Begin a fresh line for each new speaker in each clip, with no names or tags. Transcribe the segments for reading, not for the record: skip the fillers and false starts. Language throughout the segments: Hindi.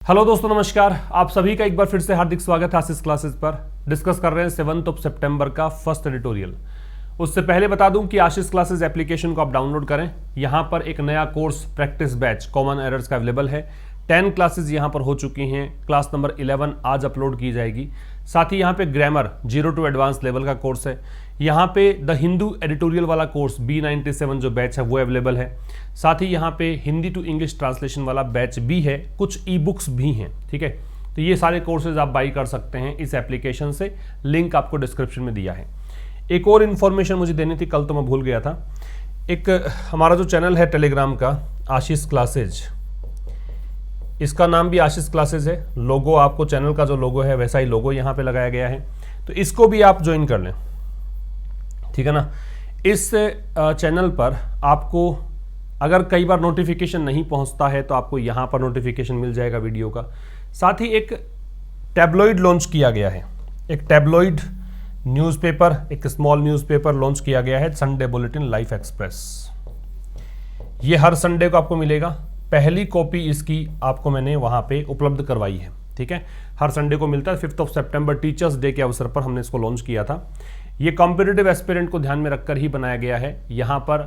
हेलो दोस्तों, नमस्कार। आप सभी का एक बार फिर से हार्दिक स्वागत है आशीष क्लासेस पर। डिस्कस कर रहे हैं 7 सितंबर का फर्स्ट एडिटोरियल। उससे पहले बता दूं कि आशीष क्लासेस एप्लीकेशन को आप डाउनलोड करें। यहां पर एक नया course practice batch common errors का अवेलेबल है। 10 क्लासेस यहां पर हो चुकी हैं। क्लास नंबर 11 आज अपलोड की जाएगी। साथ ही यहां पे ग्रामर 0 to एडवांस लेवल का कोर्स है। यहाँ पे द हिंदू एडिटोरियल वाला कोर्स B97 जो बैच है वो अवेलेबल है। साथ ही यहाँ पे हिंदी टू इंग्लिश ट्रांसलेशन वाला बैच भी है, कुछ ई बुक्स भी हैं। ठीक है, तो ये सारे कोर्सेज आप बाई कर सकते हैं इस एप्लीकेशन से। लिंक आपको डिस्क्रिप्शन में दिया है। एक और इन्फॉर्मेशन मुझे देनी थी, कल तो मैं भूल गया था। एक हमारा जो चैनल है टेलीग्राम का आशीष क्लासेज, इसका नाम भी आशीष क्लासेज है। लोगो आपको चैनल का जो लोगो है वैसा ही लोगो यहाँ पे लगाया गया है, तो इसको भी आप ज्वाइन कर लें। ठीक है ना। इस चैनल पर आपको अगर कई बार नोटिफिकेशन नहीं पहुंचता है तो आपको यहां पर नोटिफिकेशन मिल जाएगा वीडियो का। साथ ही एक टैबलॉइड लॉन्च किया गया है, एक टैबलॉइड न्यूज़पेपर, एक स्मॉल न्यूज़पेपर लॉन्च किया गया है, संडे बुलेटिन लाइफ एक्सप्रेस। ये हर संडे को आपको मिलेगा। पहली कॉपी इसकी आपको मैंने वहां पे उपलब्ध करवाई है। ठीक है, हर संडे को मिलता है। 5 सितंबर टीचर्स डे के अवसर पर हमने इसको लॉन्च किया था। ये कॉम्पिटिटिव एस्पिरेंट को ध्यान में रखकर ही बनाया गया है। यहाँ पर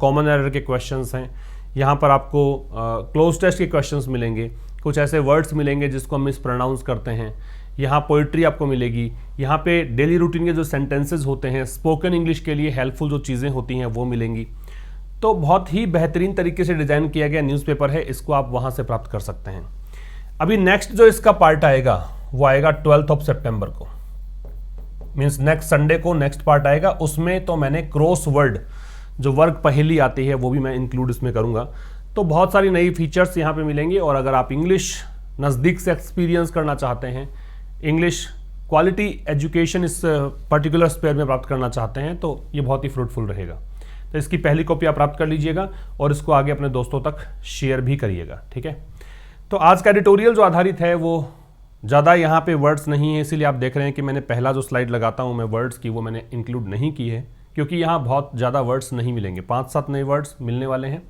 कॉमन एरर के क्वेश्चंस हैं। यहाँ पर आपको क्लोज टेस्ट के क्वेश्चंस मिलेंगे। कुछ ऐसे वर्ड्स मिलेंगे जिसको हम मिस प्रोनाउंस करते हैं। यहाँ पोइट्री आपको मिलेगी। यहाँ पे डेली रूटीन के जो सेंटेंसेज होते हैं, स्पोकन इंग्लिश के लिए हेल्पफुल जो चीज़ें होती हैं वो मिलेंगी। तो बहुत ही बेहतरीन तरीके से डिज़ाइन किया गया न्यूज़पेपर है, इसको आप वहाँ से प्राप्त कर सकते हैं। अभी नेक्स्ट जो इसका पार्ट आएगा वो आएगा 12 सितंबर को, मीन्स नेक्स्ट संडे को नेक्स्ट पार्ट आएगा। उसमें तो मैंने क्रॉस वर्ड जो वर्ग पहेली आती है वो भी मैं इंक्लूड इसमें करूंगा। तो बहुत सारी नई फीचर्स यहाँ पे मिलेंगे। और अगर आप इंग्लिश नज़दीक से एक्सपीरियंस करना चाहते हैं, इंग्लिश क्वालिटी एजुकेशन इस पर्टिकुलर स्पेयर में प्राप्त करना चाहते हैं, तो ये बहुत ही फ्रूटफुल रहेगा। तो इसकी पहली कॉपी आप प्राप्त कर लीजिएगा और इसको आगे अपने दोस्तों तक शेयर भी करिएगा। ठीक है, तो आज का एडिटोरियल जो आधारित है वो ज़्यादा यहाँ पे वर्ड्स नहीं है, इसीलिए आप देख रहे हैं कि मैंने पहला जो स्लाइड लगाता हूँ मैं वर्ड्स की, वो मैंने इंक्लूड नहीं की है, क्योंकि यहाँ बहुत ज़्यादा वर्ड्स नहीं मिलेंगे। 5-7 नए वर्ड्स मिलने वाले हैं।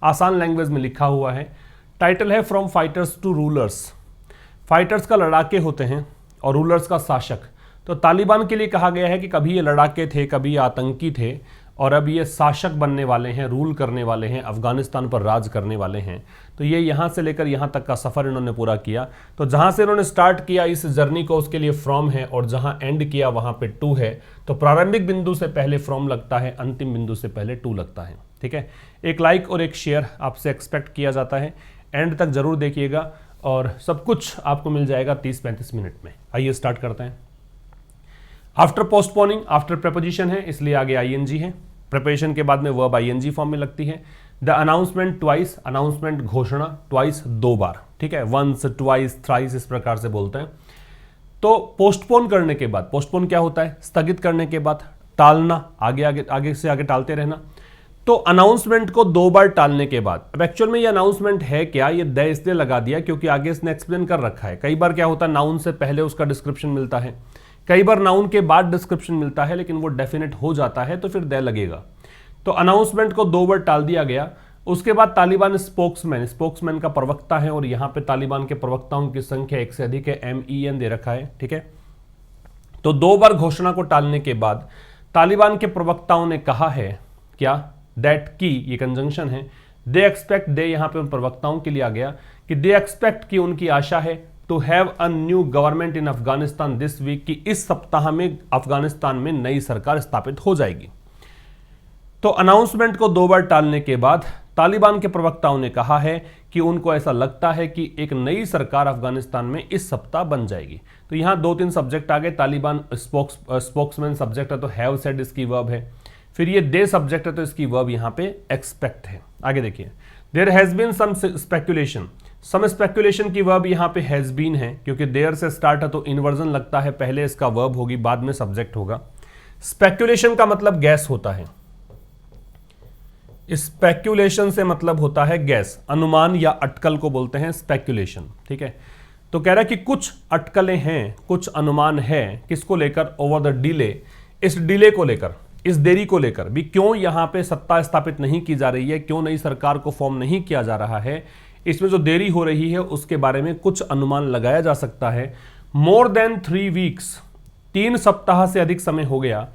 आसान लैंग्वेज में लिखा हुआ है। टाइटल है from fighters to rulers. Fighters का लड़ाके होते हैं और रूलर्स का शासक। तो तालिबान के लिए कहा गया है कि कभी ये लड़ाके थे, कभी ये आतंकी थे, और अब ये शासक बनने वाले हैं, रूल करने वाले हैं, अफगानिस्तान पर राज करने वाले हैं। तो ये यहाँ से लेकर यहाँ तक का सफ़र इन्होंने पूरा किया। तो जहाँ से इन्होंने स्टार्ट किया इस जर्नी को, उसके लिए फ्रॉम है, और जहाँ एंड किया वहाँ पे टू है। तो प्रारंभिक बिंदु से पहले फ्रॉम लगता है, अंतिम बिंदु से पहले टू लगता है। ठीक है, एक लाइक और एक शेयर आपसे एक्सपेक्ट किया जाता है। एंड तक जरूर देखिएगा और सब कुछ आपको मिल जाएगा 30-35 मिनट में। आइए स्टार्ट करते हैं। आफ्टर पोस्टपोनिंग, आफ्टर प्रपोजिशन है इसलिए आगे आईएनजी है। प्रिपरेशन के बाद में वर्ब आईएनजी फॉर्म में लगती है। द अनाउंसमेंट ट्वाइस, अनाउंसमेंट घोषणा, ट्वाइस 2 बार। ठीक है, वंस, ट्वाइस, थ्राइस इस प्रकार से बोलते हैं। तो पोस्टपोन करने के बाद, पोस्टपोन क्या होता है? स्थगित करने के बाद, टालना, आगे से आगे टालते रहना। तो अनाउंसमेंट को 2 बार टालने के बाद, अब एक्चुअल में ये अनाउंसमेंट है क्या, ये द इसलिए लगा दिया क्योंकि आगे इसने एक्सप्लेन कर रखा है। कई बार क्या होता है, नाउन से पहले उसका डिस्क्रिप्शन मिलता है, कई बार नाउन के बाद डिस्क्रिप्शन मिलता है, लेकिन वो डेफिनेट हो जाता है तो फिर द लगेगा। तो अनाउंसमेंट को 2 बार टाल दिया गया। उसके बाद तालिबान स्पोक्समैन, स्पोक्समैन का प्रवक्ता है, और यहां पे तालिबान के प्रवक्ताओं की संख्या 1 से अधिक है, MEN दे रखा है। ठीक है, तो 2 बार घोषणा को टालने के बाद तालिबान के प्रवक्ताओं ने कहा है क्या, दैट की, ये कंजंक्शन है, दे एक्सपेक्ट, दे यहां पे उन प्रवक्ताओं के लिए आ गया कि दे एक्सपेक्ट की उनकी आशा है, to have a new government in Afghanistan this week, की इस सप्ताह में अफगानिस्तान में नई सरकार स्थापित हो जाएगी। तो अनाउंसमेंट को 2 बार टालने के बाद तालिबान के प्रवक्ताओं ने कहा है कि उनको ऐसा लगता है कि एक नई सरकार अफगानिस्तान में इस सप्ताह बन जाएगी। तो यहां 2-3 सब्जेक्ट आ गए। तालिबान स्पोक्समैन सब्जेक्ट है तो हैव सेड इसकी वर्ब है, फिर ये दे सब्जेक्ट है तो इसकी वर्ब यहां पे एक्सपेक्ट है। आगे देखिए, there has been some speculation, some speculation की वर्ब यहां पे हैज बीन है, क्योंकि देयर से स्टार्ट है तो इन्वर्जन लगता है, पहले इसका वर्ब होगी बाद में सब्जेक्ट होगा। स्पेकुलेशन का मतलब गैस होता है, स्पेक्यूलेशन से मतलब होता है गैस, अनुमान या अटकल को बोलते हैं स्पेक्यूलेशन। ठीक है, तो कह रहा है कि कुछ अटकलें हैं, कुछ अनुमान है, किसको लेकर, ओवर द डिले, इस डिले को लेकर, इस देरी को लेकर भी, क्यों यहां पे सत्ता स्थापित नहीं की जा रही है, क्यों नई सरकार को फॉर्म नहीं किया जा रहा है, इसमें जो देरी हो रही है उसके बारे में कुछ अनुमान लगाया जा सकता है। मोर देन 3 वीक्स, 3 सप्ताह से अधिक समय हो गया।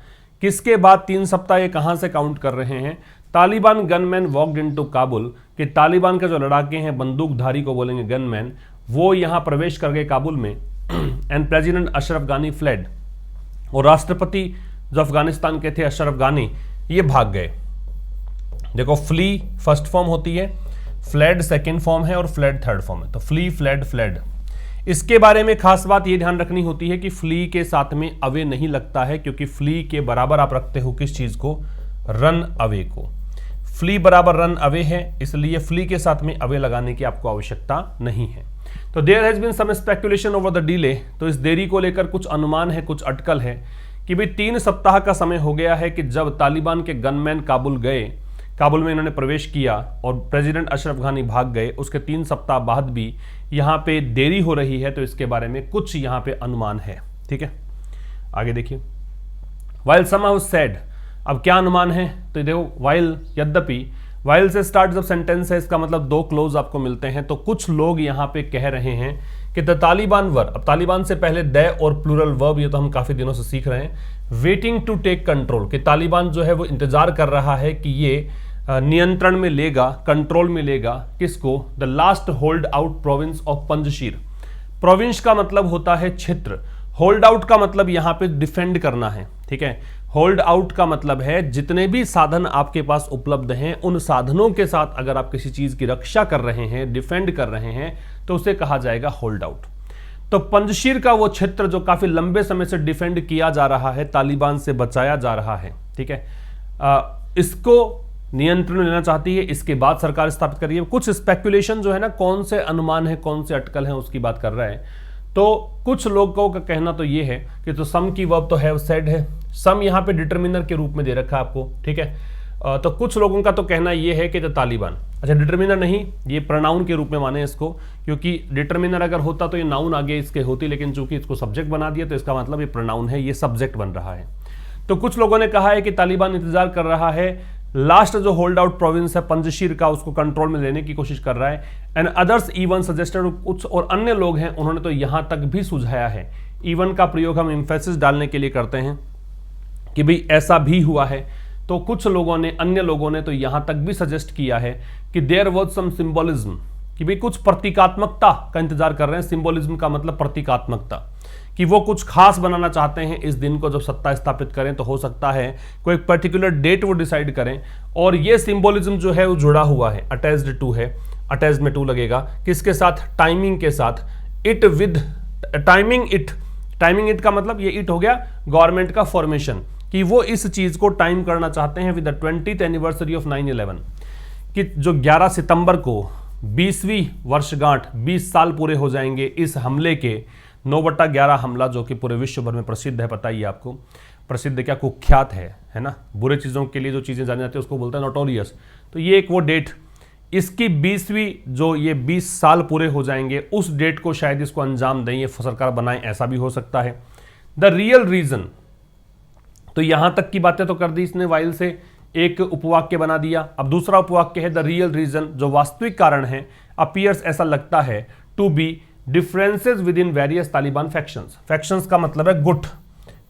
किसके बाद 3 सप्ताह, ये कहां से काउंट कर रहे हैं? Taliban gunman walked into Kabul, कि तालिबान के जो लड़ाके हैं, बंदूकधारी को बोलेंगे गनमैन, वो यहां प्रवेश कर गए काबुल में। एंड प्रेसिडेंट अशरफ गानी फ्लेड, और राष्ट्रपति जो अफगानिस्तान के थे अशरफ गानी, ये भाग गए। देखो, फ्ली फर्स्ट फॉर्म होती है, फ्लेड सेकेंड फॉर्म है और फ्लेड थर्ड फॉर्म है। तो फ्ली, फ्लेड, फ्लेड। इसके बारे में खास बात ये ध्यान रखनी होती है कि फ्ली के साथ में अवे नहीं लगता है, क्योंकि फ्ली के बराबर आप रखते हो किस चीज को? रन अवे को। फ्ली बराबर रन अवे है, इसलिए फ्ली के साथ में अवे लगाने की आपको आवश्यकता नहीं है। तो there has been some speculation over the delay, तो इस देरी को लेकर कुछ अनुमान है, कुछ अटकल है कि भाई 3 सप्ताह का समय हो गया है कि जब तालिबान के गनमैन काबुल गए, काबुल में इन्होंने प्रवेश किया और प्रेसिडेंट अशरफ गानी भाग गए, उसके 3 सप्ताह बाद भी यहाँ पे देरी हो रही है। तो इसके बारे में कुछ यहाँ पे अनुमान है। ठीक है, आगे देखिए। वाइल समहाउ सेड, अब क्या अनुमान है? तो देखो, वाइल, यद्यपि, वाइल से स्टार्ट जब सेंटेंस है, इसका मतलब 2 क्लोज आपको मिलते हैं। तो कुछ लोग यहाँ पे कह रहे हैं कि द तालिबान वर, अब तालिबान से पहले द और प्लूरल वर्ब, ये तो हम काफी दिनों से सीख रहे हैं, वेटिंग टू टेक कंट्रोल, कि तालिबान जो है वो इंतजार कर रहा है कि ये नियंत्रण में लेगा, कंट्रोल में लेगा किसको? The last hold out province of Panjshir. Province का मतलब होता है क्षेत्र, होल्ड आउट का मतलब यहां पे डिफेंड करना है। ठीक है, होल्ड आउट का मतलब है जितने भी साधन आपके पास उपलब्ध हैं, उन साधनों के साथ अगर आप किसी चीज की रक्षा कर रहे हैं, डिफेंड कर रहे हैं, तो उसे कहा जाएगा होल्ड आउट। तो पंजशीर का वो क्षेत्र जो काफी लंबे समय से डिफेंड किया जा रहा है, तालिबान से बचाया जा रहा है, ठीक है, इसको नियंत्रण में लेना चाहती है, इसके बाद सरकार स्थापित करिए। कुछ स्पेकुलेशन जो है ना, कौन से अनुमान है, कौन से अटकल है, उसकी बात कर रहा है। तो कुछ लोगों का कहना तो ये है कि तो सम की वर्ब तो हैव सेड है, सम यहाँ पे डिटरमिनर के रूप में दे रखा है आपको। ठीक है, तो कुछ लोगों का तो कहना ये है कि तो तालिबान, अच्छा डिटरमिनर नहीं, ये प्रोनाउन के रूप में माने इसको, क्योंकि डिटरमिनर अगर होता तो ये नाउन आगे इसके होती, लेकिन चूंकि इसको सब्जेक्ट बना दिया तो इसका मतलब ये प्रोनाउन है, ये सब्जेक्ट बन रहा है। तो कुछ लोगों ने कहा है कि तालिबान इंतजार कर रहा है, लास्ट जो होल्ड आउट प्रोविंस है पंजशीर का, उसको कंट्रोल में लेने की कोशिश कर रहा है। एंड अदर्स इवन सजेस्टेड, कुछ और अन्य लोग हैं उन्होंने तो यहां तक भी सुझाया है, इवन का प्रयोग हम एम्फेसिस डालने के लिए करते हैं कि भाई ऐसा भी हुआ है। तो कुछ लोगों ने, अन्य लोगों ने तो यहां तक भी सजेस्ट किया है कि देयर वाज सम सिंबोलिज्म, कि भाई कुछ प्रतीकात्मकता का इंतजार कर रहे हैं। सिंबोलिज्म का मतलब प्रतीकात्मकता, कि वो कुछ खास बनाना चाहते हैं इस दिन को, जब सत्ता स्थापित करें तो हो सकता है कोई पर्टिकुलर डेट वो डिसाइड करें। और ये सिंबोलिज्म जो है वो जुड़ा हुआ है, अटैच्ड टू है, अटैच्ड में टू लगेगा, किसके साथ? टाइमिंग के साथ। It with timing, it, timing it का मतलब ये इट हो गया गवर्नमेंट का फॉर्मेशन, कि वो इस चीज को टाइम करना चाहते हैं with the 20th anniversary of 9/11, कि जो 11 सितंबर को 20वीं वर्षगांठ, 20 साल पूरे हो जाएंगे इस हमले के, 9/11 हमला, जो कि पूरे विश्व भर में प्रसिद्ध है, पता ही आपको, प्रसिद्ध क्या, कुख्यात है ना, बुरे चीज़ों के लिए जो चीज़ें जानी जाती है उसको बोलते हैं नोटोरियस। तो ये एक वो डेट, इसकी 20वीं, जो ये 20 साल पूरे हो जाएंगे, उस डेट को शायद इसको अंजाम दें, ये सरकार बनाए, ऐसा भी हो सकता है। द रियल रीजन, तो यहां तक की बातें तो कर दी इसने वाइल से, एक उपवाक्य बना दिया। अब दूसरा उपवाक्य है द रियल रीजन, जो वास्तविक कारण है, अपीयर्स, ऐसा लगता है, to be differences within various Taliban factions. Factions का मतलब है गुट,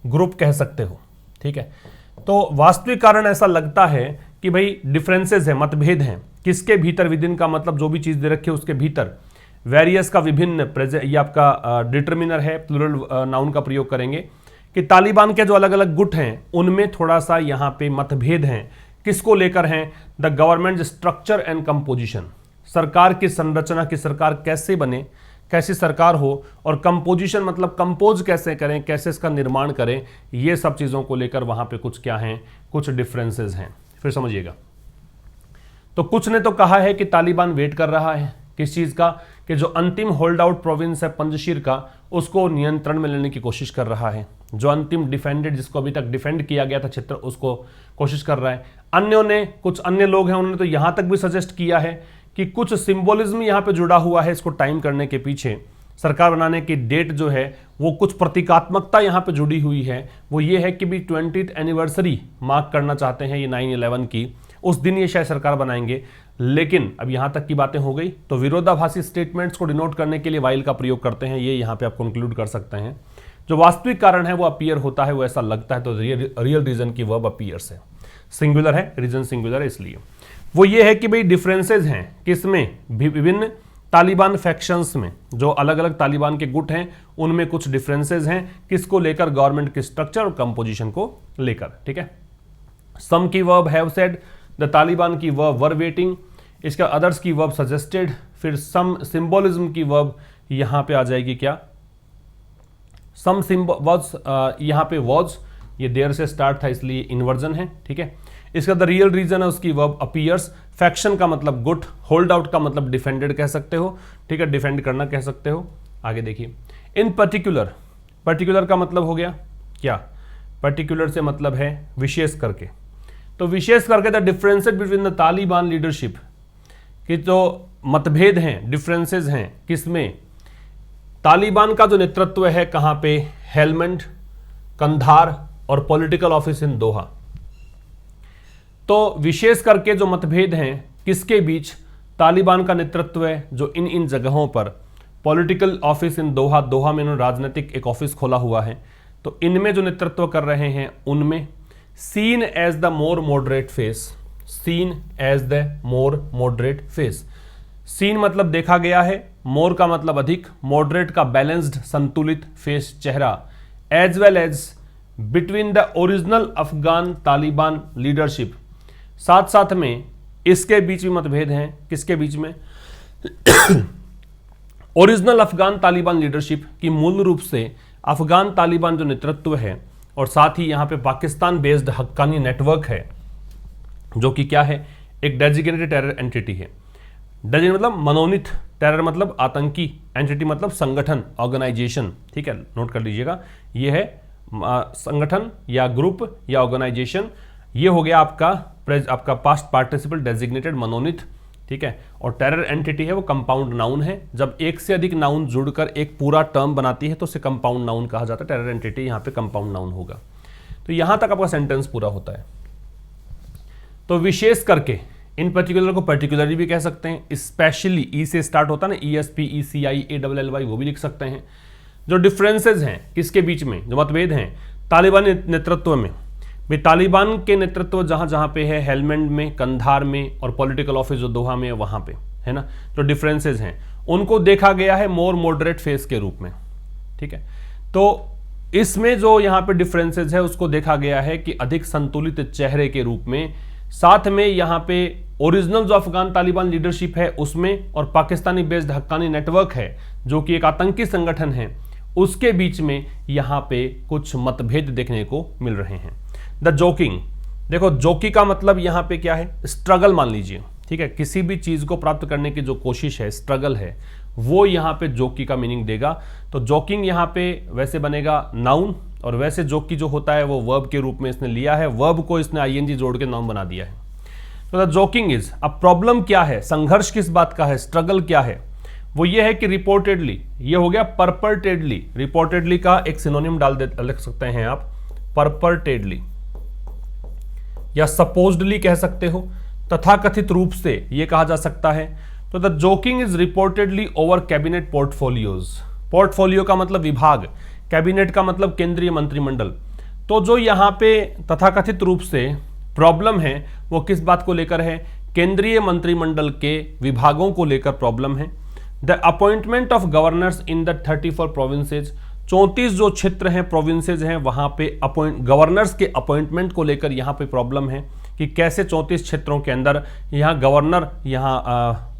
ग्रुप कह सकते हो। ठीक है, तो वास्तविक कारण ऐसा लगता है कि भाई डिफरेंसेस है, मतभेद हैं, किसके भीतर? विद इन का मतलब जो भी चीज दे रखी है उसके भीतर, वेरियस का विभिन्न, ये आपका डिटरमिनर है, प्लूरल नाउन का प्रयोग करेंगे, कि तालिबान के जो अलग अलग गुट हैं उनमें थोड़ा सा यहाँ पे मतभेद हैं। किसको लेकर हैं? The government structure and composition, सरकार की संरचना, की सरकार कैसे बने, कैसी सरकार हो, और कंपोजिशन मतलब कंपोज कैसे करें, कैसे इसका निर्माण करें, ये सब चीज़ों को लेकर वहाँ पे कुछ क्या हैं, कुछ डिफरेंसेस हैं। फिर समझिएगा, तो कुछ ने तो कहा है कि तालिबान वेट कर रहा है किस चीज़ का, कि जो अंतिम होल्ड आउट प्रोविंस है पंजशीर का, उसको नियंत्रण में लेने की कोशिश कर रहा है। जो अंतिम डिफेंडेड, जिसको अभी तक डिफेंड किया गया था क्षेत्र, उसको कोशिश कर रहा है। अन्यों ने, कुछ अन्य लोग हैं उन्होंने तो यहां तक भी सजेस्ट किया है कि कुछ सिंबोलिज्म यहां पे जुड़ा हुआ है, इसको टाइम करने के पीछे, सरकार बनाने की डेट जो है वो कुछ प्रतीकात्मकता यहां पे जुड़ी हुई है। वो ये है कि भी 20th एनिवर्सरी मार्क करना चाहते हैं ये 9/11 की, उस दिन ये शायद सरकार बनाएंगे। लेकिन अब यहां तक की बातें हो गई, तो विरोधाभासी स्टेटमेंट्स को डिनोट करने के लिए वाइल का प्रयोग करते हैं, ये यहां पे आप कंक्लूड कर सकते हैं। जो वास्तविक कारण है वो अपीयर होता है, वो ऐसा लगता है, तो रियल रीजन की वर्ब अपीयर्स है, सिंगुलर है, रीजन सिंगुलर है, इसलिए वो ये है कि भाई डिफरेंसेज हैं किसमें, विभिन्न तालिबान फैक्शंस में, जो अलग अलग तालिबान के गुट हैं उनमें कुछ डिफरेंसेज हैं, किसको लेकर, गवर्नमेंट के स्ट्रक्चर और कंपोजिशन को लेकर, ठीक है। सम की verb have said, the Taliban की वर्ब वर वेटिंग, इसका अदर्स की वर्ब सजेस्टेड, फिर सम सिंबोलिज्म की वर्ब यहां पे आ जाएगी क्या, सम वॉज, यहां पे वॉज, ये देयर से स्टार्ट था इसलिए इन्वर्जन है, ठीक है। इसका द रियल रीजन है उसकी वर्ब अपीयर्स, फैक्शन का मतलब गुट, होल्ड आउट का मतलब डिफेंडेड कह सकते हो, ठीक है, डिफेंड करना कह सकते हो। आगे देखिए, इन पर्टिकुलर, पर्टिकुलर का मतलब हो गया क्या, पर्टिकुलर से मतलब है विशेष करके, तो विशेष करके the differences between the Taliban leadership, कि जो मतभेद हैं, डिफरेंसेस हैं किसमें, तालिबान का जो नेतृत्व है कहां पे, हेलमंड, कंधार और पॉलिटिकल ऑफिस इन दोहा। तो विशेष करके जो मतभेद हैं किसके बीच, तालिबान का नेतृत्व है जो इन इन जगहों पर, पॉलिटिकल ऑफिस इन दोहा, दोहा में उन्होंने राजनीतिक एक ऑफिस खोला हुआ है, तो इनमें जो नेतृत्व कर रहे हैं उनमें, seen as the more moderate face, seen as the more moderate face, seen मतलब देखा गया है, मोर का मतलब अधिक, मॉडरेट का बैलेंस्ड संतुलित फेस चेहरा, as well as between the original Afghan Taliban leadership, साथ साथ में इसके बीच भी मतभेद हैं, किसके बीच में, ओरिजिनल अफगान तालिबान लीडरशिप की मूल रूप से अफगान तालिबान जो नेतृत्व है, और साथ ही यहां पे पाकिस्तान बेस्ड हक्कानी नेटवर्क है, जो कि क्या है, एक डेजिग्नेटेड टेरर एंटिटी है। डेजिग्नेटेड मतलब मनोनीत, टेरर मतलब आतंकी, एंटिटी मतलब संगठन, ऑर्गेनाइजेशन, ठीक है, नोट कर लीजिएगा, ये है संगठन या ग्रुप या ऑर्गेनाइजेशन, ये हो गया आपका पास्ट पार्टिसिपल डेजिग्नेटेड मनोनीत, ठीक है। और टेरर एंटिटी है वो कंपाउंड नाउन है, जब एक से अधिक नाउन जुड़कर एक पूरा टर्म बनाती है तो उसे कंपाउंड नाउन कहा जाता है, टेरर एंटिटी यहाँ पे कंपाउंड नाउन होगा। तो यहां तक आपका सेंटेंस पूरा होता है। तो विशेष करके, इन पर्टिकुलर को पर्टिकुलरली भी कह सकते हैं, स्पेशली ई से स्टार्ट होता है ना, ESP ECI ALLY, वो भी लिख सकते हैं। जो डिफरेंसेस हैं किसके बीच में, जो मतभेद हैं तालिबान नेतृत्व में, भाई तालिबान के नेतृत्व जहां जहां पे है, हेलमंड में, कंधार में, और पॉलिटिकल ऑफिस जो दोहा में है वहां पे है ना, जो डिफरेंसेस हैं उनको देखा गया है मोर मॉडरेट फेस के रूप में, ठीक है। तो इसमें जो यहाँ पे डिफरेंसेस है उसको देखा गया है कि अधिक संतुलित चेहरे के रूप में, साथ में यहाँ पे ओरिजिनल जो अफगान तालिबान लीडरशिप है उसमें, और पाकिस्तानी बेस्ड हक्कानी नेटवर्क है जो कि एक आतंकी संगठन है, उसके बीच में यहाँ पे कुछ मतभेद देखने को मिल रहे हैं। द जोकिंग, देखो जोकी का मतलब यहाँ पे क्या है, स्ट्रगल मान लीजिए, ठीक है, किसी भी चीज को प्राप्त करने की जो कोशिश है, स्ट्रगल है, वो यहाँ पे जोकी का मीनिंग देगा। तो जोकिंग यहाँ पे वैसे बनेगा नाउन, और वैसे जोकी जो होता है वो वर्ब के रूप में इसने लिया है, वर्ब को इसने ING जोड़ के नाउन बना दिया है। तो द जोकिंग इज, अब प्रॉब्लम क्या है, संघर्ष किस बात का है, स्ट्रगल क्या है, वो ये है कि रिपोर्टेडली, ये हो गया परपर्टेडली, रिपोर्टेडली का एक सिनोनिम लिख सकते हैं आप, परपर्टेडली, या सपोज्डली कह सकते हो, तथाकथित रूप से ये कहा जा सकता है। तो the joking is reportedly over cabinet portfolios, portfolio का मतलब विभाग, कैबिनेट का मतलब केंद्रीय मंत्रिमंडल। तो जो यहाँ पे तथाकथित रूप से प्रॉब्लम है वो किस बात को लेकर है, केंद्रीय मंत्रिमंडल के विभागों को लेकर प्रॉब्लम है। The appointment of governors in the 34 provinces, 34 जो क्षेत्र हैं, प्रोविंसेज हैं, वहां पे गवर्नर्स के अपॉइंटमेंट को लेकर यहाँ पे प्रॉब्लम है कि कैसे 34 क्षेत्रों के अंदर यहाँ गवर्नर यहाँ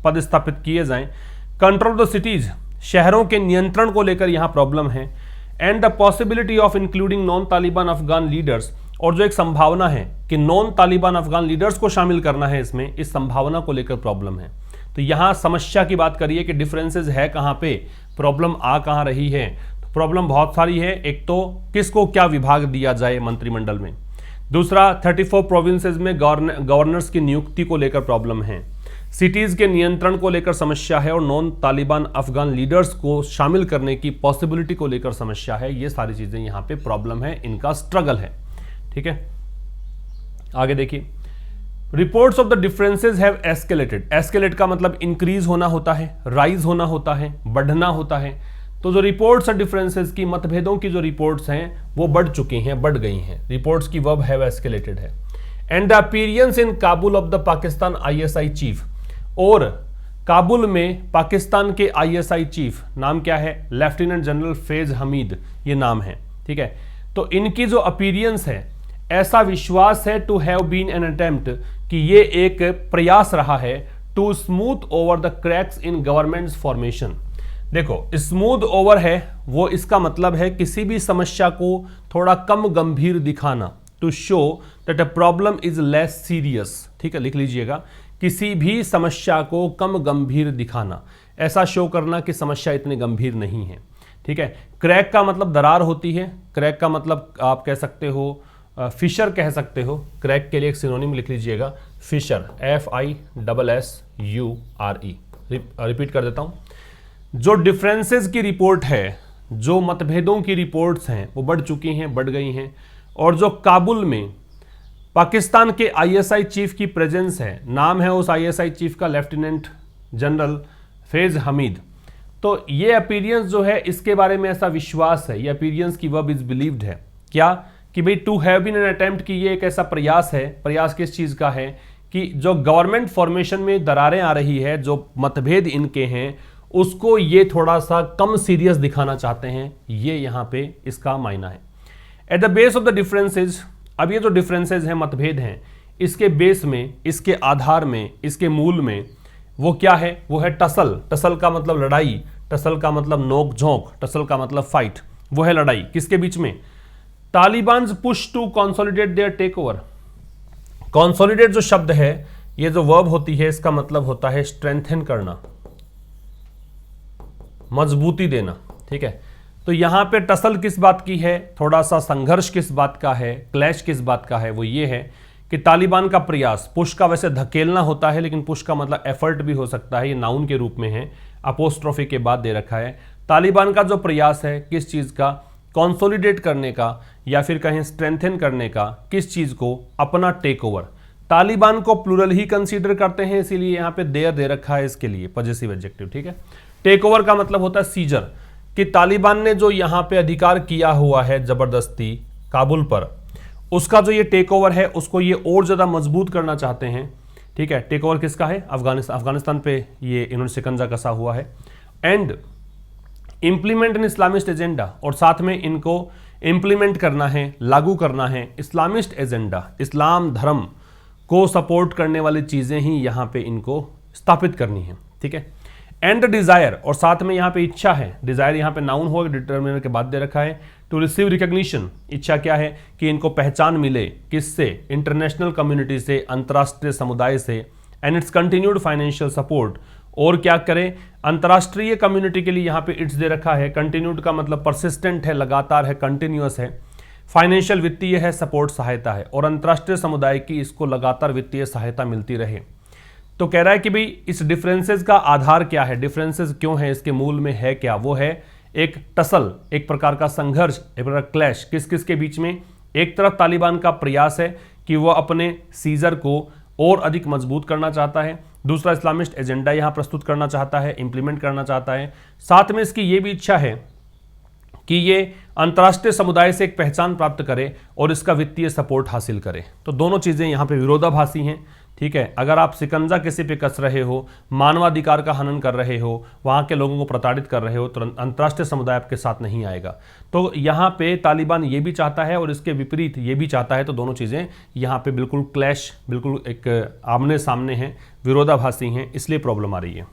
पद स्थापित किए जाएं। कंट्रोल द सिटीज, शहरों के नियंत्रण को लेकर यहाँ प्रॉब्लम है। And the possibility of including non Taliban Afghan leaders, और जो एक संभावना है कि नॉन तालिबान अफगान लीडर्स को शामिल करना है इसमें, इस संभावना को लेकर प्रॉब्लम है। तो यहां समस्या की बात करिए कि डिफरेंसेस है कहां पे, प्रॉब्लम आ कहां रही है। तो प्रॉब्लम बहुत सारी है, एक तो किसको क्या विभाग दिया जाए मंत्रिमंडल में, दूसरा 34 प्रोविंसेस में गवर्नर्स की नियुक्ति को लेकर प्रॉब्लम है, सिटीज के नियंत्रण को लेकर समस्या है, और नॉन तालिबान अफगान लीडर्स को शामिल करने की पॉसिबिलिटी को लेकर समस्या है। ये सारी चीजें यहां पे प्रॉब्लम है, इनका स्ट्रगल है, ठीक है। आगे देखिए, reports of the differences have escalated. Escalate का मतलब इंक्रीज होना होता है, राइज होना होता है, बढ़ना होता है। तो जो रिपोर्ट्स और डिफरेंसेस की, मतभेदों की जो रिपोर्ट्स हैं वो बढ़ चुकी हैं, बढ़ गई हैं। रिपोर्ट्स की वर्ब हैव एस्केलेटेड है। And the appearance in Kabul of the Pakistan ISI chief, और काबुल में पाकिस्तान के आईएसआई चीफ, नाम क्या है, लेफ्टिनेंट जनरल फैज हमीद, ये नाम है, ठीक है। तो इनकी जो अपीयरेंस है, ऐसा विश्वास है to have been an attempt, कि ये एक प्रयास रहा है to smooth over the cracks in government's formation. देखो, स्मूथ ओवर है वो इसका मतलब है किसी भी समस्या को थोड़ा कम गंभीर दिखाना, to show that a problem is less serious, ठीक है, लिख लीजिएगा, किसी भी समस्या को कम गंभीर दिखाना, ऐसा शो करना कि समस्या इतनी गंभीर नहीं है, ठीक है। क्रैक का मतलब दरार होती है, क्रैक का मतलब आप कह सकते हो फिशर कह सकते हो। क्रैक के लिए एक सिनोनिम लिख लीजिएगा, फिशर, FISSURE। रिपीट कर देता हूं, जो डिफरेंसेस की रिपोर्ट है, जो मतभेदों की रिपोर्ट्स हैं वो बढ़ चुकी हैं, बढ़ गई हैं। और जो काबुल में पाकिस्तान के आईएसआई चीफ की प्रेजेंस है, नाम है उस आईएसआई चीफ का लेफ्टिनेंट जनरल फैज हमीद। तो ये अपीयरेंस जो है, इसके बारे में ऐसा विश्वास है, ये अपीयरेंस की वर्ब इज बिलीव्ड है, क्या, कि भाई to have been an attempt, कि ये एक ऐसा प्रयास है। प्रयास किस चीज का है, कि जो गवर्नमेंट फॉर्मेशन में दरारें आ रही है, जो मतभेद इनके हैं, उसको ये थोड़ा सा कम सीरियस दिखाना चाहते हैं, ये यहां पे इसका मायना है। At the base of the differences, अब ये जो डिफरेंसेज हैं, मतभेद हैं, इसके बेस में, इसके आधार में, इसके मूल में वो क्या है, वो है टसल। टसल का मतलब लड़ाई, टसल का मतलब नोक झोंक, टसल का मतलब फाइट, वो है लड़ाई। किसके बीच में, Taliban push to consolidate their takeover. Consolidate जो शब्द है, ये जो वर्ब होती है, इसका मतलब होता है स्ट्रेंथन करना, मजबूती देना, ठीक है। तो यहां पे टसल किस बात की है, थोड़ा सा संघर्ष किस बात का है, क्लैश किस बात का है, वो ये है कि तालिबान का प्रयास, पुश का वैसे धकेलना होता है, लेकिन पुश का मतलब एफर्ट भी हो सकता है, ये नाउन के रूप में है, अपोस्ट्रोफी के बाद दे रखा है। तालिबान का जो प्रयास है, किस चीज का, कंसोलिडेट करने का, या फिर कहें स्ट्रेंथन करने का, किस चीज को, अपना टेक ओवर। तालिबान को प्लूरल ही कंसीडर करते हैं, इसीलिए यहां पे देयर दे रखा है इसके लिए, पॉजिटिव एडजेक्टिव, ठीक है। टेक ओवर का मतलब होता है सीजर, कि तालिबान ने जो यहां पे अधिकार किया हुआ है जबरदस्ती काबुल पर, उसका जो ये टेक ओवर है, उसको ये और ज्यादा मजबूत करना चाहते हैं, ठीक है। टेक ओवर किसका है, अफगानिस्तान पे ये इन्होंने शिकंजा कसा हुआ है। And implement in Islamist agenda, और साथ में इनको इंप्लीमेंट करना है, लागू करना है इस्लामिस्ट एजेंडा, इस्लाम धर्म को सपोर्ट करने वाली चीजें ही यहां पे इनको स्थापित करनी है, ठीक है। एंड डिजायर, और साथ में यहां पे इच्छा है, डिजायर यहां पे नाउन हो, डिटर्मिनर के बाद दे रखा है, टू रिसीव रिकॉग्निशन। इच्छा क्या है, कि इनको पहचान मिले, किससे, इंटरनेशनल कम्युनिटी से, अंतर्राष्ट्रीय समुदाय से। And it's continued financial support, और क्या करें, अंतर्राष्ट्रीय कम्युनिटी के लिए यहां पे इट्स दे रखा है, कंटिन्यूड का मतलब परसिस्टेंट है, लगातार है, कंटिन्यूअस है। फाइनेंशियल वित्तीय है, सपोर्ट सहायता है, और अंतर्राष्ट्रीय समुदाय की इसको लगातार वित्तीय सहायता मिलती रहे। तो कह रहा है कि भाई इस डिफरेंसेस का आधार क्या है, डिफरेंसेस क्यों है, इसके मूल में है क्या, वो है एक टसल, एक प्रकार का संघर्ष, एक प्रकार का क्लैश। किस किस के बीच में, एक तरफ तालिबान का प्रयास है कि वह अपने सीजर को और अधिक मजबूत करना चाहता है, दूसरा इस्लामिस्ट एजेंडा यहां प्रस्तुत करना चाहता है, इंप्लीमेंट करना चाहता है, साथ में इसकी यह भी इच्छा है कि ये अंतर्राष्ट्रीय समुदाय से एक पहचान प्राप्त करे और इसका वित्तीय सपोर्ट हासिल करे। तो दोनों चीजें यहां पे विरोधाभासी हैं, ठीक है। अगर आप शिकंजा किसी पे कस रहे हो, मानवाधिकार का हनन कर रहे हो, वहां के लोगों को प्रताड़ित कर रहे हो, तो अंतर्राष्ट्रीय समुदाय आपके साथ नहीं आएगा। तो यहां पे तालिबान ये भी चाहता है और इसके विपरीत ये भी चाहता है, तो दोनों चीजें यहां पे बिल्कुल क्लैश, बिल्कुल एक आमने सामने हैं, विरोधाभासी हैं, इसलिए प्रॉब्लम आ रही है।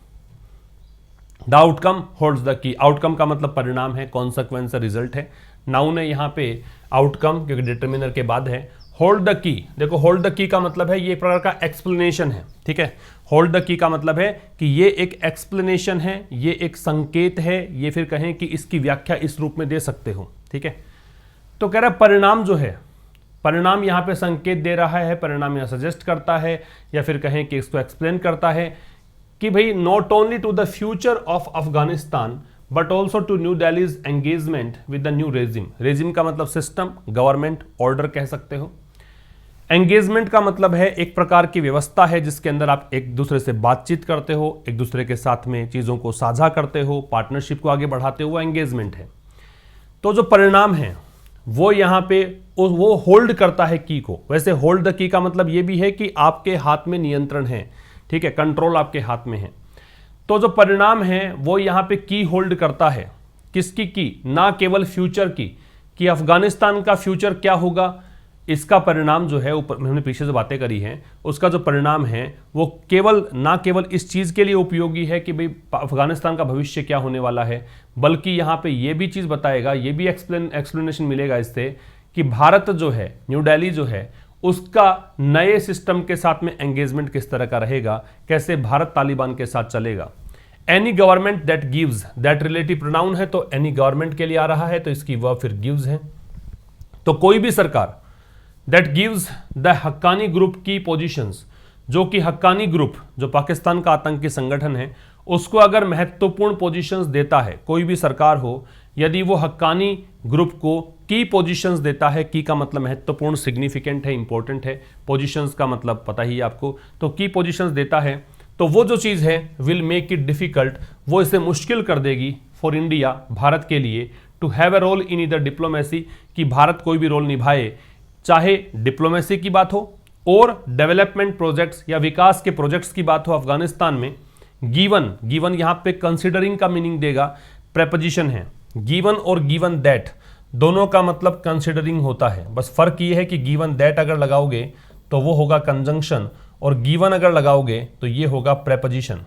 The outcome holds the key, outcome का मतलब परिणाम है, कॉन्सिक्वेंस रिजल्ट है, नाउन है यहां पे आउटकम, क्योंकि डिटरमिनर के बाद है। होल्ड द की, देखो होल्ड द की का मतलब है ये एक प्रकार का एक्सप्लेनेशन है, ठीक है। होल्ड द की का मतलब है कि ये एक एक्सप्लेनेशन है, ये एक संकेत है, ये फिर कहें कि इसकी व्याख्या इस रूप में दे सकते हो, ठीक है। तो कह रहा है परिणाम जो है, परिणाम यहां पे संकेत दे रहा है, परिणाम यहां सजेस्ट करता है, या फिर कहें कि इसको एक्सप्लेन करता है कि भाई not only to the future of Afghanistan but also to new Delhi's engagement with the new regime. Regime का मतलब सिस्टम, गवर्नमेंट, ऑर्डर कह सकते हो। एंगेजमेंट का मतलब है एक प्रकार की व्यवस्था है जिसके अंदर आप एक दूसरे से बातचीत करते हो, एक दूसरे के साथ में चीज़ों को साझा करते हो, पार्टनरशिप को आगे बढ़ाते हो, वो एंगेजमेंट है। तो जो परिणाम है वो यहाँ पे वो होल्ड करता है की को। वैसे होल्ड द की का मतलब ये भी है कि आपके हाथ में नियंत्रण है, ठीक है, कंट्रोल आपके हाथ में है। तो जो परिणाम है वो यहाँ पे की होल्ड करता है। किसकी की? ना केवल फ्यूचर की कि अफगानिस्तान का फ्यूचर क्या होगा, इसका परिणाम जो है ऊपर हमने पीछे से बातें करी हैं, उसका जो परिणाम है वो ना केवल इस चीज़ के लिए उपयोगी है कि भाई अफगानिस्तान का भविष्य क्या होने वाला है, बल्कि यहाँ पे ये भी चीज़ बताएगा, ये भी एक्सप्लेनेशन मिलेगा इससे कि भारत जो है, न्यू दिल्ली जो है, उसका नए सिस्टम के साथ में एंगेजमेंट किस तरह का रहेगा, कैसे भारत तालिबान के साथ चलेगा। Any government that gives, that relative pronoun है तो एनी गवर्नमेंट के लिए आ रहा है, तो इसकी वर्ब फिर गिव्स है। तो कोई भी सरकार that gives the Haqqani group की पोजीशंस, जो कि हक्कानी ग्रुप जो पाकिस्तान का आतंकी संगठन है उसको अगर महत्वपूर्ण पोजीशंस देता है, कोई भी सरकार हो, यदि वो हक्कानी ग्रुप को की पोजीशंस देता है, की का मतलब महत्वपूर्ण, सिग्निफिकेंट है, इंपॉर्टेंट है, पोजीशंस का मतलब पता ही है आपको, तो की पोजीशंस देता है, तो वो जो चीज़ है विल मेक इट डिफिकल्ट, वो इसे मुश्किल कर देगी फॉर इंडिया, भारत के लिए, to have a role in either diplomacy, कि भारत कोई भी रोल निभाए, चाहे डिप्लोमेसी की बात हो और डेवलपमेंट प्रोजेक्ट्स या विकास के प्रोजेक्ट्स की बात हो अफगानिस्तान में। गिवन यहां पे कंसिडरिंग का मीनिंग देगा, प्रेपोजिशन है। गिवन और गिवन दैट दोनों का मतलब कंसिडरिंग होता है, बस फर्क ये है कि गिवन दैट अगर लगाओगे तो वो होगा कंजंक्शन, और गिवन अगर लगाओगे तो ये होगा प्रेपोजिशन।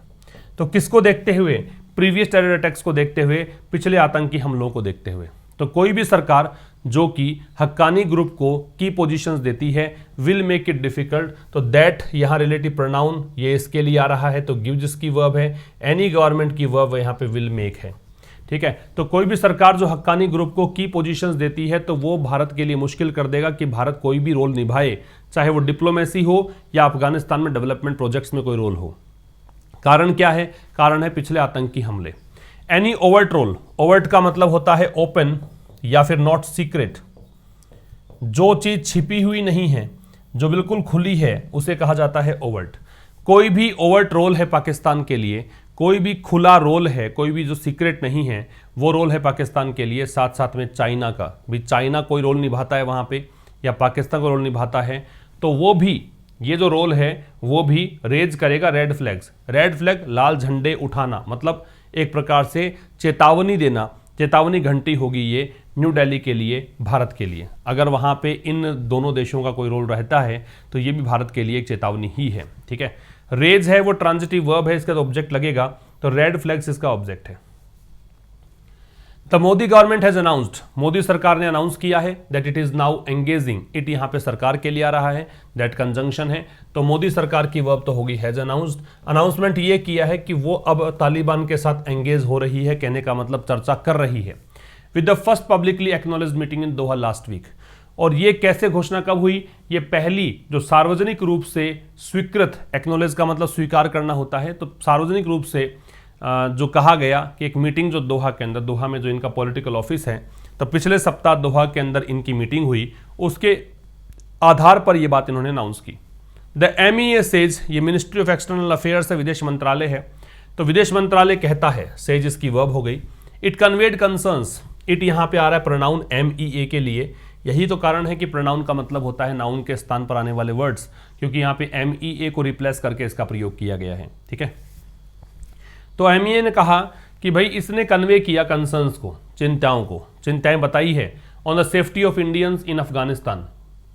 तो किसको देखते हुए? प्रीवियस टेरर अटैक्स को देखते हुए, पिछले आतंकी हमलों को देखते हुए। तो कोई भी सरकार जो कि हक्कानी ग्रुप को की पोजीशंस देती है विल मेक इट डिफिकल्ट, तो दैट यहां रिलेटिव प्रोनाउन ये इसके लिए आ रहा है, तो गिव जिसकी वर्ब है, एनी गवर्नमेंट की वर्ब यहां पे विल मेक है, ठीक है। तो कोई भी सरकार जो हक्कानी ग्रुप को की पोजीशंस देती है तो वो भारत के लिए मुश्किल कर देगा कि भारत कोई भी रोल निभाए, चाहे वो डिप्लोमेसी हो या अफगानिस्तान में डेवलपमेंट प्रोजेक्ट्स में कोई रोल हो। कारण क्या है? कारण है पिछले आतंकी हमले। एनी ओवर्ट रोल, ओवर्ट का मतलब होता है ओपन या फिर नॉट सीक्रेट, जो चीज छिपी हुई नहीं है, जो बिल्कुल खुली है, उसे कहा जाता है ओवर्ट। कोई भी ओवर्ट रोल है पाकिस्तान के लिए, कोई भी खुला रोल है, कोई भी जो सीक्रेट नहीं है, वो रोल है पाकिस्तान के लिए। साथ साथ में चाइना का भी, चाइना कोई रोल निभाता है वहां पे या पाकिस्तान को रोल निभाता है, तो वो भी ये जो रोल है वो भी रेज करेगा रेड फ्लैग्स। रेड फ्लैग लाल झंडे उठाना, मतलब एक प्रकार से चेतावनी देना, चेतावनी घंटी होगी ये न्यू दिल्ली के लिए, भारत के लिए। अगर वहाँ पे इन दोनों देशों का कोई रोल रहता है तो ये भी भारत के लिए एक चेतावनी ही है, ठीक है। रेज है वो ट्रांजिटिव वर्ब है, इसका तो ऑब्जेक्ट लगेगा, तो रेड फ्लैग्स इसका ऑब्जेक्ट है। The Modi government has announced, Modi सरकार ने अनाउंस किया है that it is now engaging, it यहाँ पे सरकार के लिए आ रहा है, दैट कंजंक्शन है, तो मोदी सरकार की वर्ब तो होगी हैज अनाउंस्ड। अनाउंसमेंट ये किया है कि वो अब तालिबान के साथ एंगेज हो रही है, कहने का मतलब चर्चा कर रही है। With the first publicly acknowledged meeting in Doha last week, और ये कैसे घोषणा कब हुई? ये पहली जो सार्वजनिक रूप से स्वीकृत, एक्नॉलेज का मतलब स्वीकार करना होता है, तो सार्वजनिक रूप से जो कहा गया कि एक मीटिंग जो दोहा के अंदर, दोहा में जो इनका पॉलिटिकल ऑफिस है, तो पिछले सप्ताह दोहा के अंदर इनकी मीटिंग हुई, उसके आधार पर यह बात इन्होंने अनाउंस की। द MEA सेज, ये मिनिस्ट्री ऑफ एक्सटर्नल अफेयर्स है, विदेश मंत्रालय है, तो विदेश मंत्रालय कहता है, सेज इसकी वर्ब हो गई। इट कन्वेड कंसर्न्स, इट यहाँ पे आ रहा है प्रोनाउन MEA के लिए, यही तो कारण है कि प्रोनाउन का मतलब होता है नाउन के स्थान पर आने वाले वर्ड्स, क्योंकि यहाँ पे MEA को रिप्लेस करके इसका प्रयोग किया गया है, ठीक है। तो MEA ने कहा कि भाई इसने कन्वे किया कंसर्न्स को, चिंताओं को, चिंताएं बताई है on the safety of Indians in Afghanistan.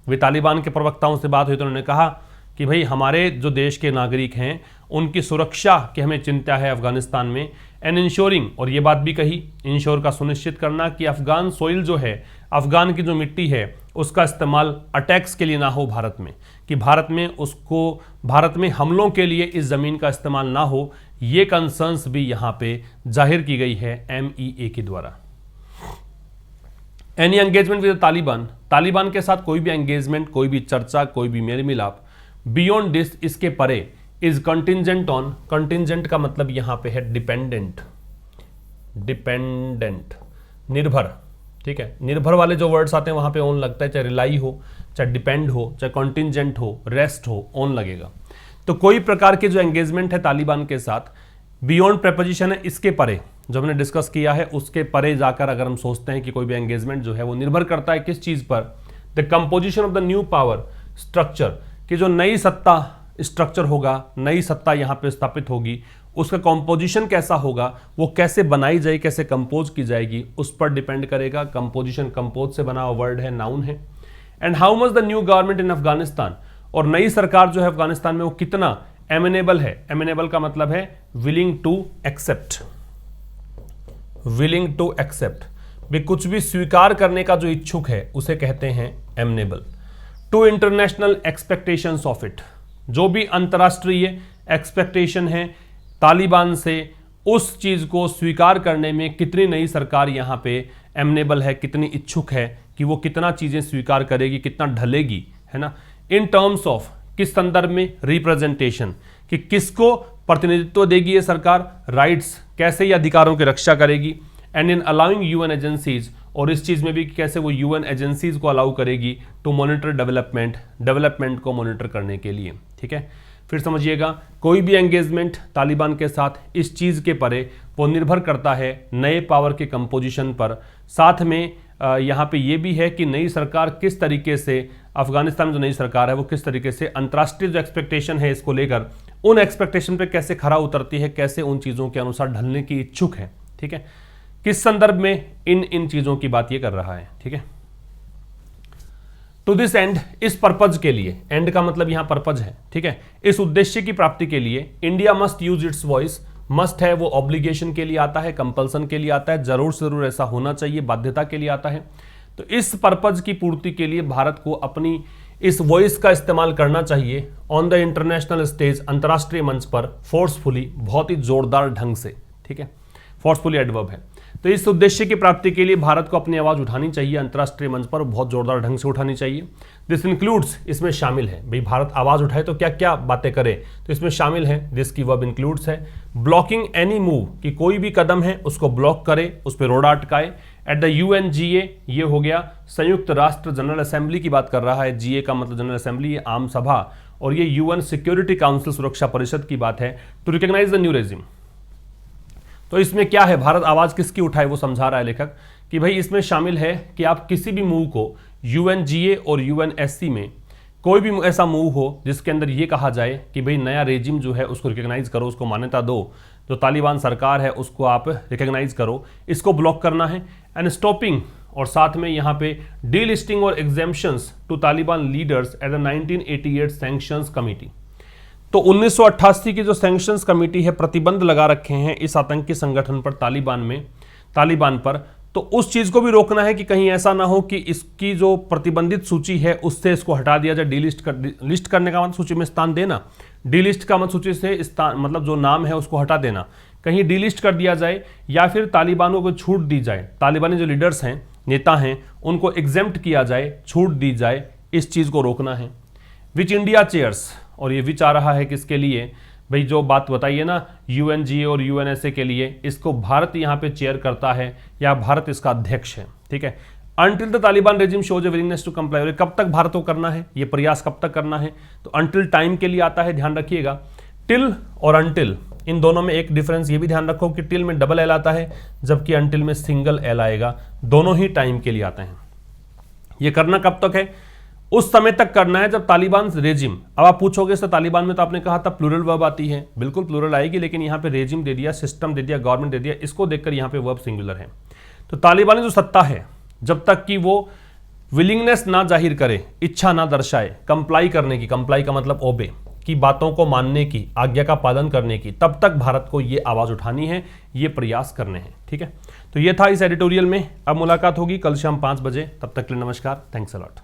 वे तालिबान के प्रवक्ताओं से बात हुई तो उन्होंने कहा कि भाई हमारे जो देश के नागरिक हैं उनकी सुरक्षा की हमें चिंता है अफगानिस्तान में, एंड इंश्योरिंग, और ये बात भी कही, इंश्योर का सुनिश्चित करना कि अफगान सोइल जो है, अफगान की जो मिट्टी है, उसका इस्तेमाल अटैक्स के लिए ना हो भारत में, कि भारत में हमलों के लिए इस ज़मीन का इस्तेमाल ना हो, ये कंसर्न्स भी यहाँ पे जाहिर की गई है MEA के द्वारा। Any engagement with Taliban, Taliban के साथ कोई भी एंगेजमेंट, कोई भी चर्चा, कोई भी मेल मिलाप, बियॉन्ड दिस, इसके परे, इज कंटिजेंट ऑन, कंटिजेंट का मतलब यहां पे है डिपेंडेंट, डिपेंडेंट, निर्भर, ठीक है, निर्भर वाले जो वर्ड्स आते हैं वहां पे ऑन लगता है, चाहे रिलाई हो, चाहे डिपेंड हो, चाहे कॉन्टिंजेंट हो, रेस्ट हो, ऑन लगेगा। तो कोई प्रकार के जो एंगेजमेंट है तालिबान के साथ, बियॉन्ड प्रेपोजिशन है, इसके परे जो हमने डिस्कस किया है उसके परे जाकर अगर हम सोचते हैं कि कोई भी एंगेजमेंट जो है वो निर्भर करता है किस चीज पर, the composition of the new power structure, कि जो नई सत्ता स्ट्रक्चर होगा, नई सत्ता यहां पे स्थापित होगी, उसका कंपोजिशन कैसा होगा, वो कैसे बनाई जाएगी, कैसे कंपोज की जाएगी, उस पर डिपेंड करेगा। कंपोजिशन कंपोज से बना हुआ वर्ड है, नाउन है। And how much the new government in Afghanistan, और नई सरकार जो है अफगानिस्तान में वो कितना एमिनेबल है। एमिनेबल का मतलब है willing to accept, willing to accept, भी कुछ भी स्वीकार करने का जो इच्छुक है उसे कहते हैं amenable. To international expectations of it, जो भी अंतर्राष्ट्रीय एक्सपेक्टेशन है तालिबान से, उस चीज को स्वीकार करने में कितनी नई सरकार यहां पे एमिनेबल है, कितनी इच्छुक है कि वो कितना चीजें स्वीकार करेगी, कितना ढलेगी, है ना। इन टर्म्स ऑफ, किस संदर्भ में, रिप्रेजेंटेशन, कि किसको प्रतिनिधित्व देगी ये सरकार, राइट्स, कैसे ये अधिकारों की रक्षा करेगी, and in allowing UN agencies, और इस चीज में भी कैसे वो यूएन एजेंसीज को अलाउ करेगी टू मॉनिटर डेवलपमेंट, डेवलपमेंट को मॉनिटर करने के लिए। ठीक है, फिर समझिएगा, कोई भी एंगेजमेंट तालिबान के साथ इस चीज के परे वो निर्भर करता है नए पावर के कंपोजिशन पर। साथ में यहाँ पे ये भी है कि नई सरकार किस तरीके से, अफगानिस्तान में जो नई सरकार है वो किस तरीके से अंतर्राष्ट्रीय जो एक्सपेक्टेशन है इसको लेकर, उन एक्सपेक्टेशन पे कैसे खरा उतरती है, कैसे उन चीज़ों के अनुसार ढलने की इच्छुक है। ठीक है, किस संदर्भ में इन चीज़ों की बात ये कर रहा है। ठीक है, टू दिस एंड, इस पर्पज के लिए, एंड का मतलब यहाँ पर्पज है। ठीक है, इस उद्देश्य की प्राप्ति के लिए India must use it's voice, must है वो ऑब्लिगेशन के लिए आता है, कंपल्सन के लिए आता है, जरूर से जरूर ऐसा होना चाहिए, बाध्यता के लिए आता है। तो इस पर्पज की पूर्ति के लिए भारत को अपनी इस वॉइस का इस्तेमाल करना चाहिए ऑन द इंटरनेशनल स्टेज, अंतर्राष्ट्रीय मंच पर, फोर्सफुली, बहुत ही जोरदार ढंग से। ठीक है, फोर्सफुली एडवर्ब है। तो इस उद्देश्य की प्राप्ति के लिए भारत को अपनी आवाज उठानी चाहिए अंतर्राष्ट्रीय मंच पर, बहुत जोरदार ढंग से उठानी चाहिए। दिस इंक्लूड्स, इसमें शामिल है, भाई भारत आवाज उठाए तो क्या क्या बातें करे, तो इसमें शामिल है, दिस की वर्ब इंक्लूड्स है, ब्लॉकिंग एनी मूव, कि कोई भी कदम है उसको ब्लॉक करे, उस पर रोड़ा अटकाए, एट द UNGA, ये हो गया संयुक्त राष्ट्र जनरल असेंबली की बात कर रहा है, GA का मतलब जनरल असेंबली, ये आम सभा, और ये UN सिक्योरिटी काउंसिल, सुरक्षा परिषद की बात है, to recognise the new regime. तो इसमें क्या है, भारत आवाज किसकी उठाए वो समझा रहा है लेखक, कि भाई इसमें शामिल है कि आप किसी भी मूव को UNGA और UNSC में कोई भी ऐसा मूव हो जिसके अंदर ये कहा जाए कि भाई नया रेजिम जो है उसको रिकॉग्नाइज करो, उसको मान्यता दो, जो तालिबान सरकार है उसको आप रिकॉग्नाइज करो, इसको ब्लॉक करना है। एंड स्टॉपिंग, और साथ में यहाँ पे डीलिस्टिंग और exemptions to Taliban leaders at the 1988 sanctions committee. तो 1988 की जो सैंक्शंस कमेटी है, प्रतिबंध लगा रखे हैं इस आतंकी संगठन पर, तालिबान पर, तो उस चीज को भी रोकना है कि कहीं ऐसा ना हो कि इसकी जो प्रतिबंधित सूची है उससे इसको हटा दिया जाए। लिस्ट करने का मतलब सूची में स्थान देना, डीलिस्ट का मतलब सूची से स्थान, मतलब जो नाम है उसको हटा देना, कहीं डीलिस्ट कर दिया जाए या फिर तालिबानों को छूट दी जाए, तालिबानी जो लीडर्स हैं, नेता हैं, उनको एग्जेम्प्ट किया जाए, छूट दी जाए, इस चीज को रोकना है। विच इंडिया चेयर्स, और ये विच आ रहा है किसके लिए, भाई जो बात बताइए ना UNGA और UNSA के लिए, इसको भारत यहाँ पे चेयर करता है या भारत इसका अध्यक्ष है। ठीक है, until the Taliban regime shows a willingness to comply, कब तक भारत को करना है ये प्रयास, कब तक करना है, तो अंटिल टाइम के लिए आता है, ध्यान रखिएगा। टिल और अंटिल, इन दोनों में एक डिफरेंस ये भी ध्यान रखो कि टिल में डबल एल आता है जबकि अंटिल में सिंगल एल आएगा, दोनों ही टाइम के लिए आते हैं। ये करना कब तक है, उस समय तक करना है जब तालिबान रेजिम, अब आप पूछोगे सर तालिबान में तो आपने कहा था प्लूरल वर्ब आती है, बिल्कुल प्लूरल आएगी, लेकिन यहाँ पे रेजिम दे दिया, सिस्टम दे दिया, गवर्नमेंट दे दिया, इसको देखकर यहाँ पे वर्ब सिंगुलर है। तो तालिबानी जो सत्ता है, जब तक कि वो विलिंगनेस ना जाहिर करे, इच्छा ना दर्शाए कंप्लाई करने की, कंप्लाई का मतलब ओबे की, बातों को मानने की, आज्ञा का पालन करने की, तब तक भारत को ये आवाज उठानी है, ये प्रयास करने हैं। ठीक है, तो ये था इस एडिटोरियल में। अब मुलाकात होगी कल शाम 5 बजे, तब तक के लिए नमस्कार, थैंक्स अ लॉट।